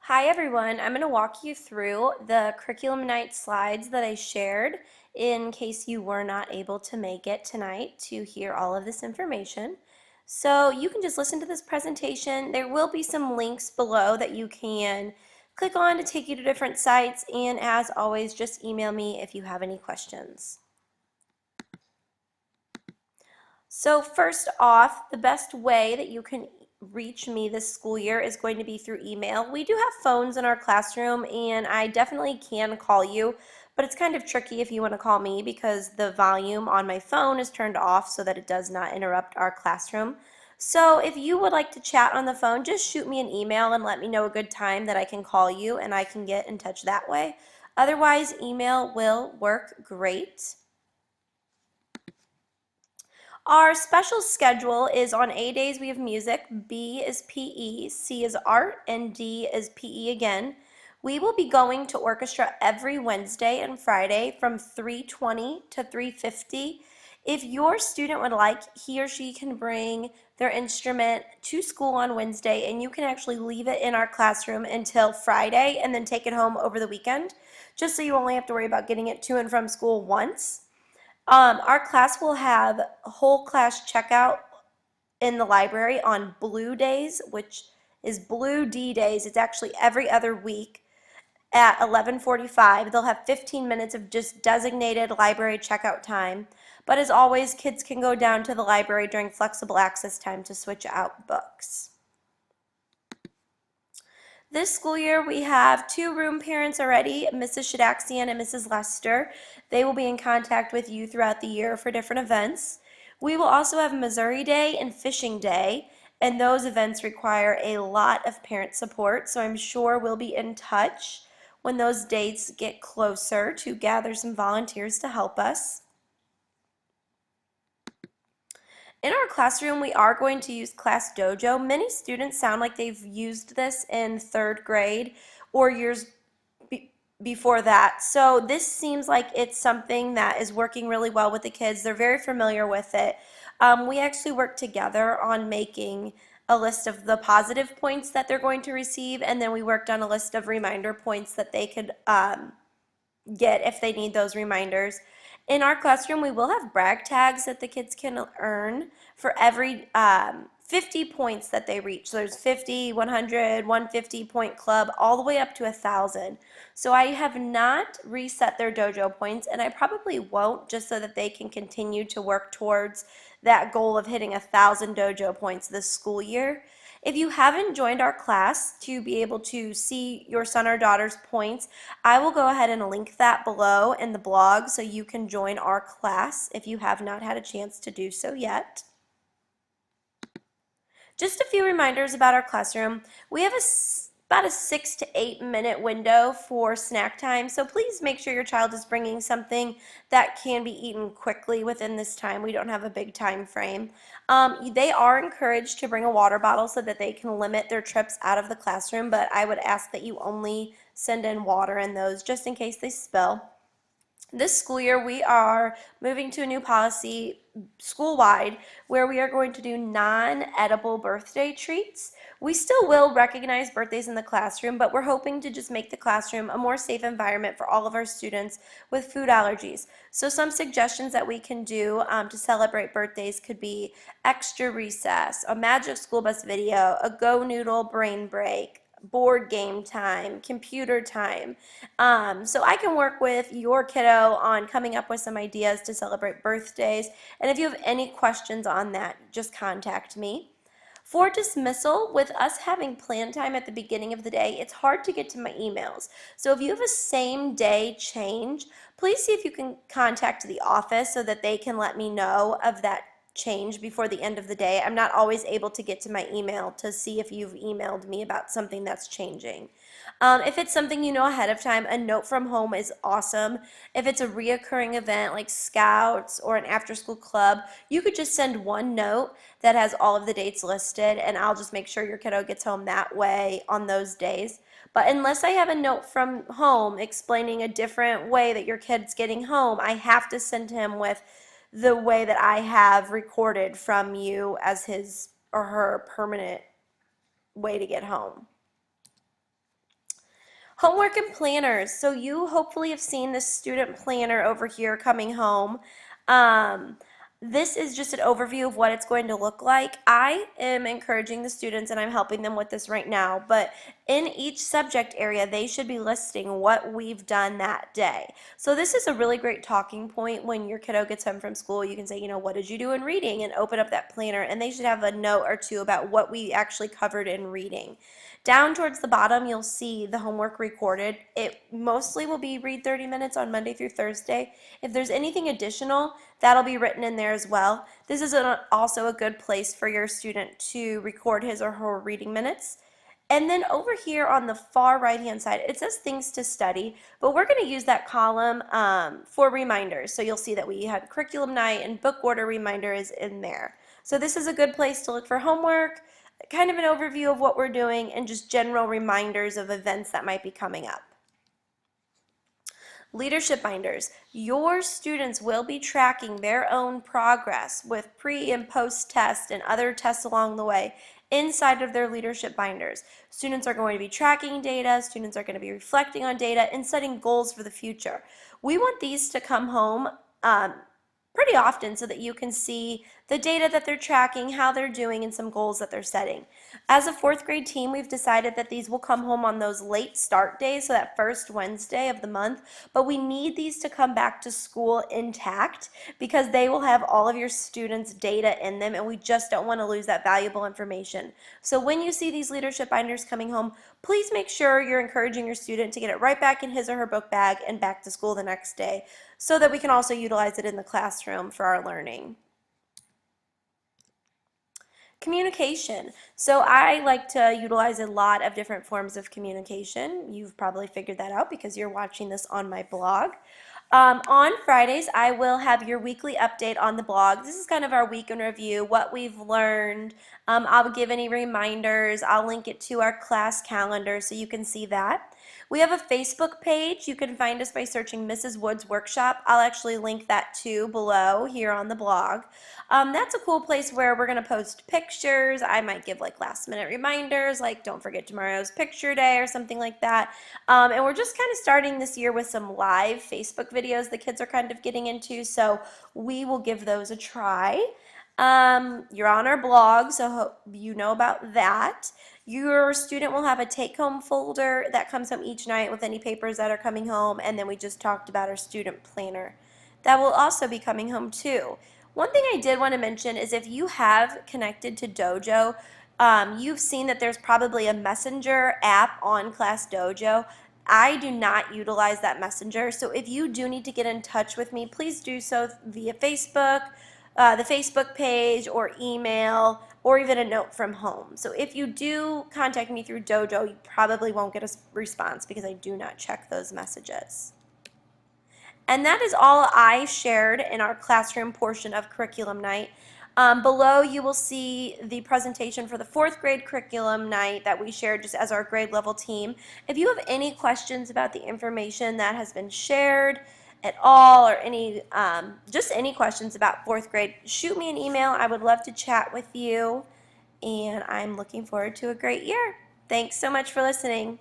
Hi everyone, I'm going to walk you through the curriculum night slides that I shared in case you were not able to make it tonight to hear all of this information. So you can just listen to this presentation. There will be some links below that you can click on to take you to different sites, and as always, just email me if you have any questions. So first off, the best way that you can reach me this school year is going to be through email. We do have phones in our classroom, and I definitely can call you, but it's kind of tricky if you want to call me because the volume on my phone is turned off so that it does not interrupt our classroom. So if you would like to chat on the phone, just shoot me an email and let me know a good time that I can call you and I can get in touch that way. Otherwise, email will work great. Our special schedule is on A days we have music, B is PE, C is art, and D is PE again. We will be going to orchestra every Wednesday and Friday from 3:20 to 3:50. If your student would like, he or she can bring their instrument to school on Wednesday, and you can actually leave it in our classroom until Friday and then take it home over the weekend, just so you only have to worry about getting it to and from school once. Our class will have whole class checkout in the library on Blue Days, which is Blue D Days. It's actually every other week at 11:45. They'll have 15 minutes of just designated library checkout time. But as always, kids can go down to the library during flexible access time to switch out books. This school year, we have two room parents already, Mrs. Shadaxian and Mrs. Lester. They will be in contact with you throughout the year for different events. We will also have Missouri Day and Fishing Day, and those events require a lot of parent support, so I'm sure we'll be in touch when those dates get closer to gather some volunteers to help us. In our classroom, we are going to use Class Dojo. Many students sound like they've used this in third grade or years before that. So this seems like it's something that is working really well with the kids. They're very familiar with it. We actually worked together on making a list of the positive points that they're going to receive, and then we worked on a list of reminder points that they could get if they need those reminders. In our classroom, we will have brag tags that the kids can earn for every 50 points that they reach. So there's 50, 100, 150 point club, all the way up to 1,000. So I have not reset their dojo points, and I probably won't, just so that they can continue to work towards that goal of hitting 1,000 dojo points this school year. If you haven't joined our class to be able to see your son or daughter's points, I will go ahead and link that below in the blog so you can join our class if you have not had a chance to do so yet. Just a few reminders about our classroom. We have about a 6 to 8 minute window for snack time, so please make sure your child is bringing something that can be eaten quickly within this time. We don't have a big time frame. They are encouraged to bring a water bottle so that they can limit their trips out of the classroom, but I would ask that you only send in water in those just in case they spill. This school year, we are moving to a new policy school-wide where we are going to do non-edible birthday treats. We still will recognize birthdays in the classroom, but we're hoping to just make the classroom a more safe environment for all of our students with food allergies. So some suggestions that we can do to celebrate birthdays could be extra recess, a magic school bus video, a Go Noodle brain break, board game time, computer time. So I can work with your kiddo on coming up with some ideas to celebrate birthdays. And if you have any questions on that, just contact me. For dismissal, with us having plan time at the beginning of the day, it's hard to get to my emails. So if you have a same day change, please see if you can contact the office so that they can let me know of that change before the end of the day. I'm not always able to get to my email to see if you've emailed me about something that's changing. If it's something you know ahead of time, a note from home is awesome. If it's a reoccurring event like Scouts or an after-school club, you could just send one note that has all of the dates listed, and I'll just make sure your kiddo gets home that way on those days. But unless I have a note from home explaining a different way that your kid's getting home, I have to send him with the way that I have recorded from you as his or her permanent way to get home. Homework and planners. So you hopefully have seen this student planner over here coming home. Um, this is just an overview of what it's going to look like. I am encouraging the students and I'm helping them with this right now, but in each subject area, they should be listing what we've done that day. So this is a really great talking point when your kiddo gets home from school. You can say, what did you do in reading? And open up that planner, and they should have a note or two about what we actually covered in reading. Down towards the bottom, you'll see the homework recorded. It mostly will be read 30 minutes on Monday through Thursday. If there's anything additional, that'll be written in there as well. This is also a good place for your student to record his or her reading minutes. And then over here on the far right-hand side, it says things to study, but we're going to use that column for reminders. So you'll see that we had curriculum night and book order reminder is in there. So this is a good place to look for homework, kind of an overview of what we're doing, and just general reminders of events that might be coming up. Leadership binders. Your students will be tracking their own progress with pre and post tests and other tests along the way inside of their leadership binders. Students are going to be tracking data, students are going to be reflecting on data, and setting goals for the future. We want these to come home pretty often so that you can see the data that they're tracking, how they're doing, and some goals that they're setting. As a fourth grade team, we've decided that these will come home on those late start days, so that first Wednesday of the month, but we need these to come back to school intact because they will have all of your students' data in them, and we just don't want to lose that valuable information. So when you see these leadership binders coming home, please make sure you're encouraging your student to get it right back in his or her book bag and back to school the next day so that we can also utilize it in the classroom for our learning. Communication. So I like to utilize a lot of different forms of communication. You've probably figured that out because you're watching this on my blog. On Fridays, I will have your weekly update on the blog. This is kind of our week in review, what we've learned. I'll give any reminders. I'll link it to our class calendar so you can see that. We have a Facebook page. You can find us by searching Mrs. Woods Workshop. I'll actually link that too below here on the blog. That's a cool place where we're going to post pictures. I might give like last minute reminders like don't forget tomorrow's picture day or something like that. And we're just kind of starting this year with some live Facebook videos the kids are kind of getting into, so we will give those a try. You're on our blog, so you know about that. Your student will have a take-home folder that comes home each night with any papers that are coming home, and then we just talked about our student planner. That will also be coming home too. One thing I did want to mention is if you have connected to Dojo, you've seen that there's probably a messenger app on Class Dojo. I do not utilize that messenger, so if you do need to get in touch with me, please do so via Facebook, the Facebook page, or email, or even a note from home. So if you do contact me through Dojo, you probably won't get a response because I do not check those messages. And that is all I shared in our classroom portion of Curriculum Night. Below you will see the presentation for the fourth grade curriculum night that we shared just as our grade level team. If you have any questions about the information that has been shared at all, or just any questions about fourth grade, shoot me an email. I would love to chat with you, and I'm looking forward to a great year. Thanks so much for listening.